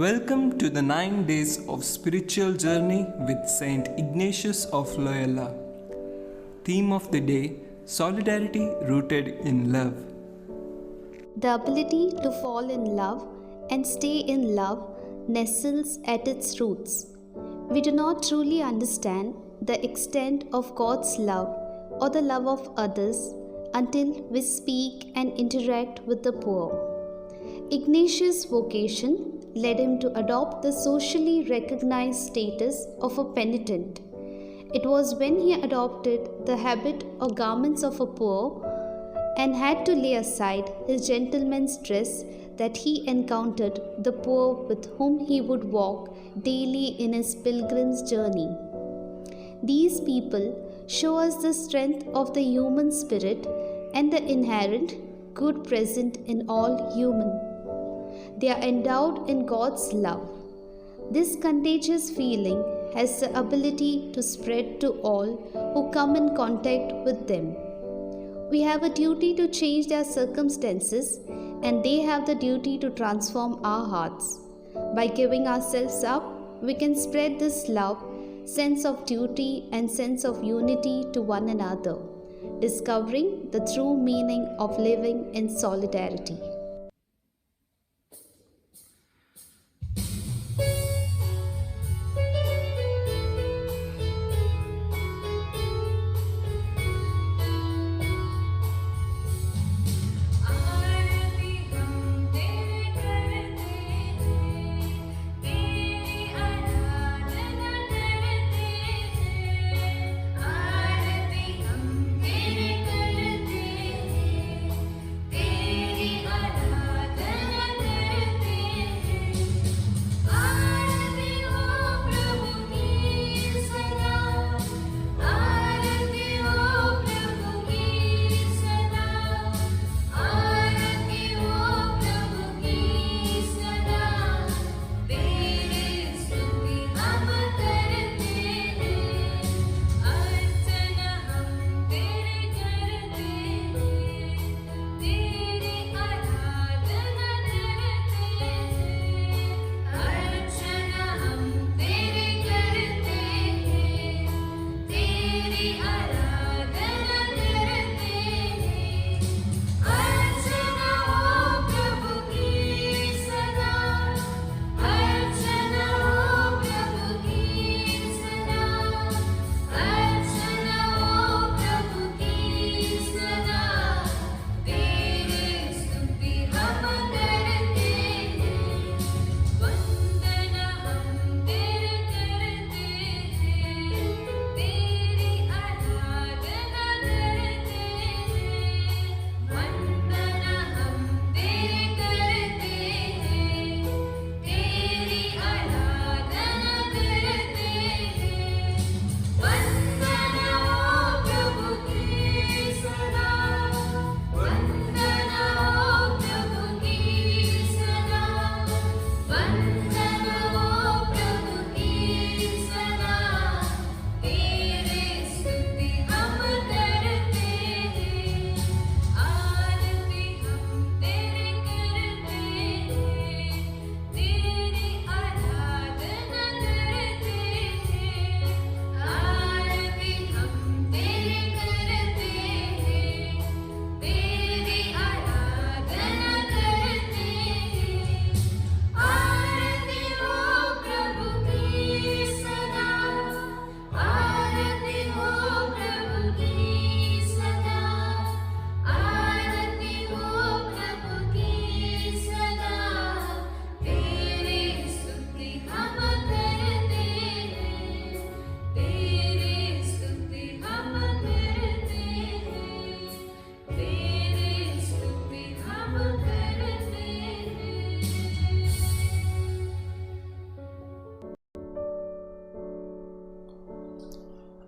Welcome to the 9 days of spiritual journey with Saint Ignatius of Loyola. Theme of the day: Solidarity rooted in love. The ability to fall in love and stay in love nestles at its roots. We do not truly understand the extent of God's love or the love of others until we speak and interact with the poor. Ignatius' vocation led him to adopt the socially recognized status of a penitent. It was when he adopted the habit or garments of a poor and had to lay aside his gentleman's dress that he encountered the poor with whom he would walk daily in his pilgrim's journey. These people show us the strength of the human spirit and the inherent good present in all human. They are endowed in God's love. This contagious feeling has the ability to spread to all who come in contact with them. We have a duty to change their circumstances, and they have the duty to transform our hearts. By giving ourselves up, we can spread this love, sense of duty, and sense of unity to one another, discovering the true meaning of living in solidarity.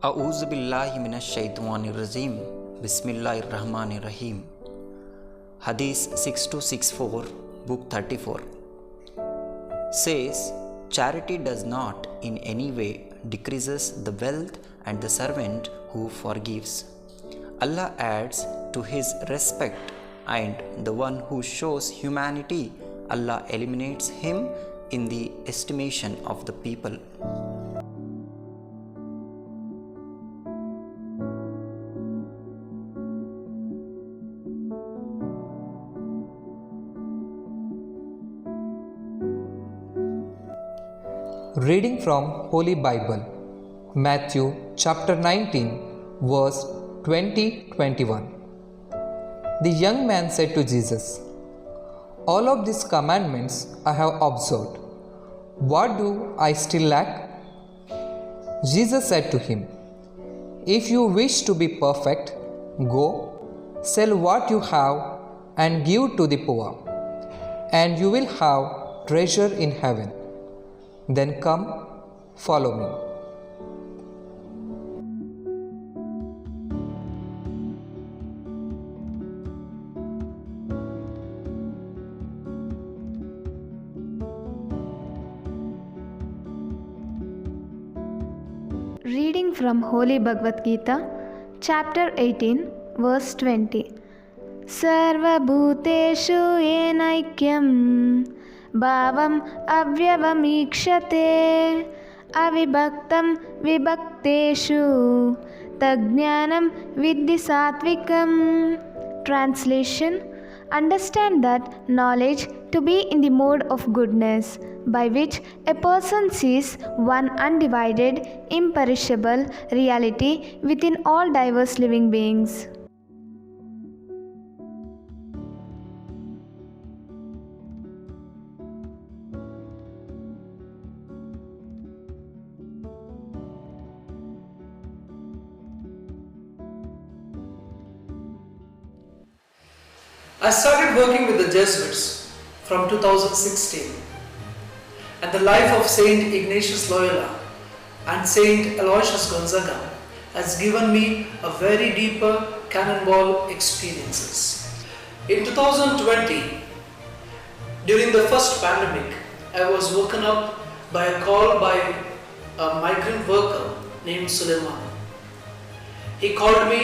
A'udhu billahi minash shaitanir rajim. Bismillahir Rahmanir Rahim. Hadith 6264, Book 34 says, charity does not in any way decreases the wealth and the servant who forgives. Allah adds to his respect, and the one who shows humanity, Allah eliminates him in the estimation of the people. Reading from Holy Bible, Matthew chapter 19, verse 20-21. The young man said to Jesus, "All of these commandments I have observed. What do I still lack?" Jesus said to him, "If you wish to be perfect, go, sell what you have and give to the poor, and you will have treasure in heaven. Then come, follow me." Reading from Holy Bhagavad Gita, chapter 18, verse 20. Sarvabhuteshu yenaikyam bhavam avyavamikshate avibhaktam vibhakteshu tajnanam viddhi satvikam. Translation: understand that knowledge to be in the mode of goodness, by which a person sees one undivided, imperishable reality within all diverse living beings. I started working with the Jesuits from 2016, and the life of Saint Ignatius Loyola and Saint Aloysius Gonzaga has given me a very deeper cannonball experiences. In 2020, during the first pandemic, I was woken up by a call by a migrant worker named Suleiman. He called me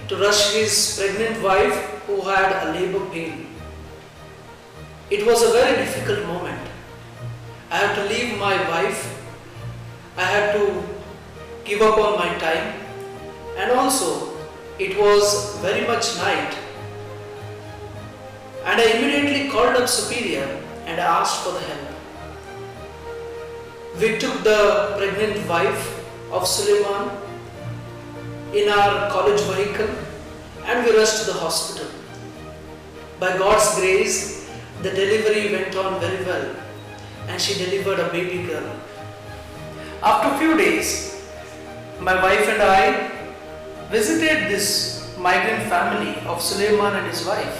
to rush his pregnant wife who had a labor pain. It was a very difficult moment. I had to leave my wife, I had to give up on my time, and also it was very much night. And I immediately called up Superior and I asked for the help. We took the pregnant wife of Suleiman in our college vehicle and we rushed to the hospital. By God's grace, the delivery went on very well and she delivered a baby girl. After a few days, my wife and I visited this migrant family of Suleiman and his wife,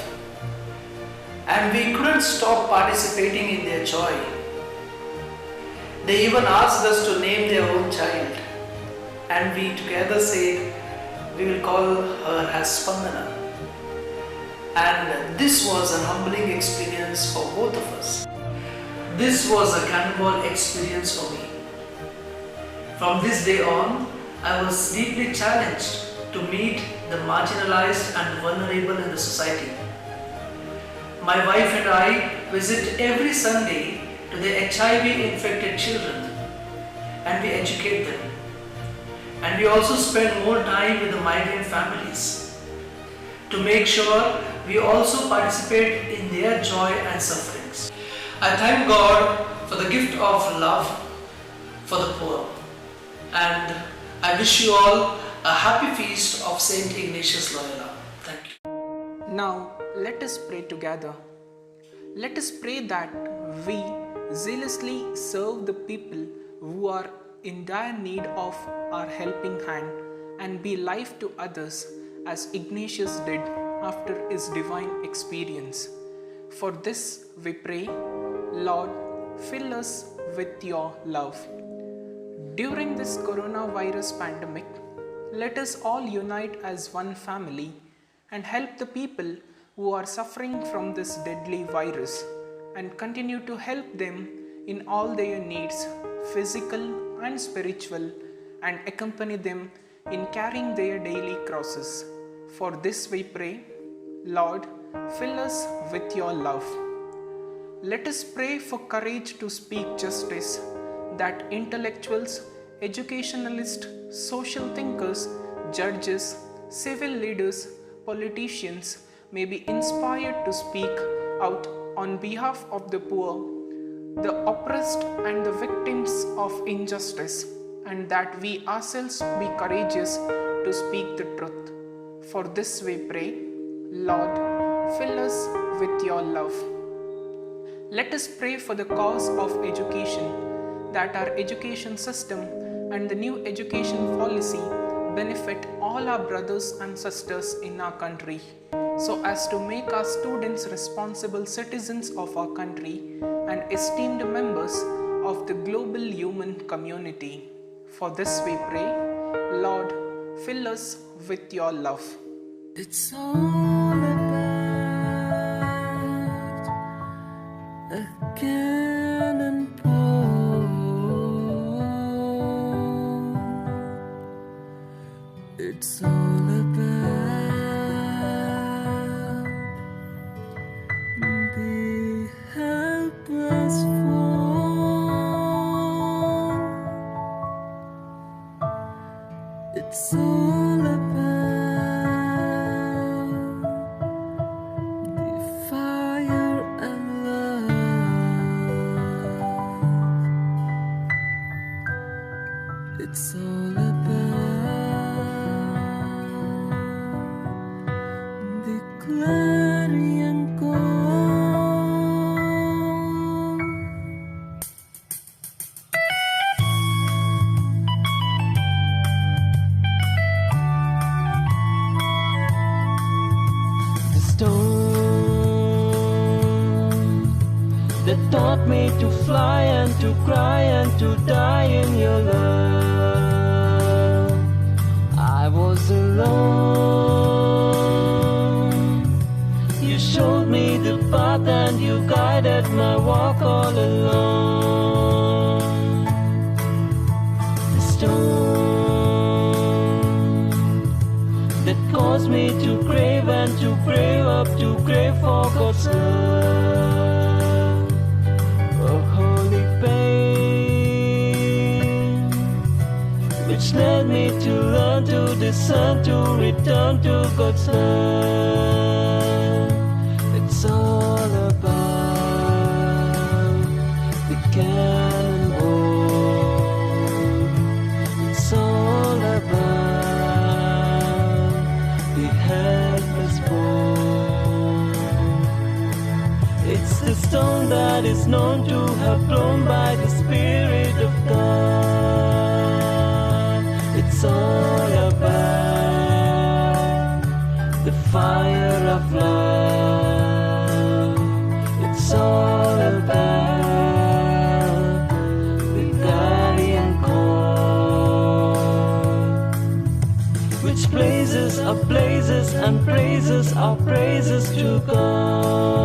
and we couldn't stop participating in their joy. They even asked us to name their own child, and we together said we will call her as Spandana. And this was an humbling experience for both of us. This was a cannonball experience for me. From this day on, I was deeply challenged to meet the marginalized and vulnerable in the society. My wife and I visit every Sunday to the HIV-infected children and we educate them. And we also spend more time with the migrant families to make sure we also participate in their joy and sufferings. I thank God for the gift of love for the poor, and I wish you all a happy feast of Saint Ignatius Loyola. Thank you. Now let us pray together. Let us pray that we zealously serve the people who are in dire need of our helping hand and be life to others as Ignatius did after his divine experience. For this we pray, Lord, fill us with your love. During this coronavirus pandemic, let us all unite as one family and help the people who are suffering from this deadly virus and continue to help them in all their needs, physical and spiritual, and accompany them in carrying their daily crosses. For this we pray, Lord, fill us with your love. Let us pray for courage to speak justice, that intellectuals, educationalists, social thinkers, judges, civil leaders, politicians may be inspired to speak out on behalf of the poor, the oppressed, and the victims of injustice, and that we ourselves be courageous to speak the truth. For this we pray, Lord, fill us with your love. Let us pray for the cause of education, that our education system and the new education policy benefit all our brothers and sisters in our country, so as to make our students responsible citizens of our country and esteemed members of the global human community. For this we pray, Lord, fill us with your love. It's all about a cannonball. It's all about the helpless fall. It's all about the fire and love. It's all about the clarion call. The stone that taught me to fly and to cry and to die in your love. I was alone. You showed me the path and you guided my walk all along. The stone that caused me to crave and to crave up to crave for God's love. Oh, holy pain, which led me to learn to discern, to return to God's love. It's all about the cannonball. It's all about the helpless poor. It's the stone that is known to have grown by the Spirit of God. It's all about the fire of love. It's all about the guardian call, which blazes our blazes and praises our praises to God,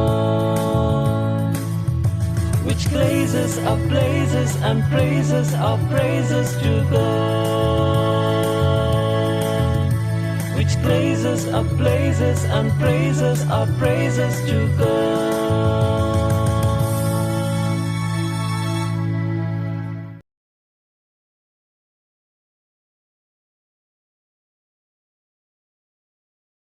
which blazes our blazes and praises our praises to God, which blazes our blazes and praises our praises to God.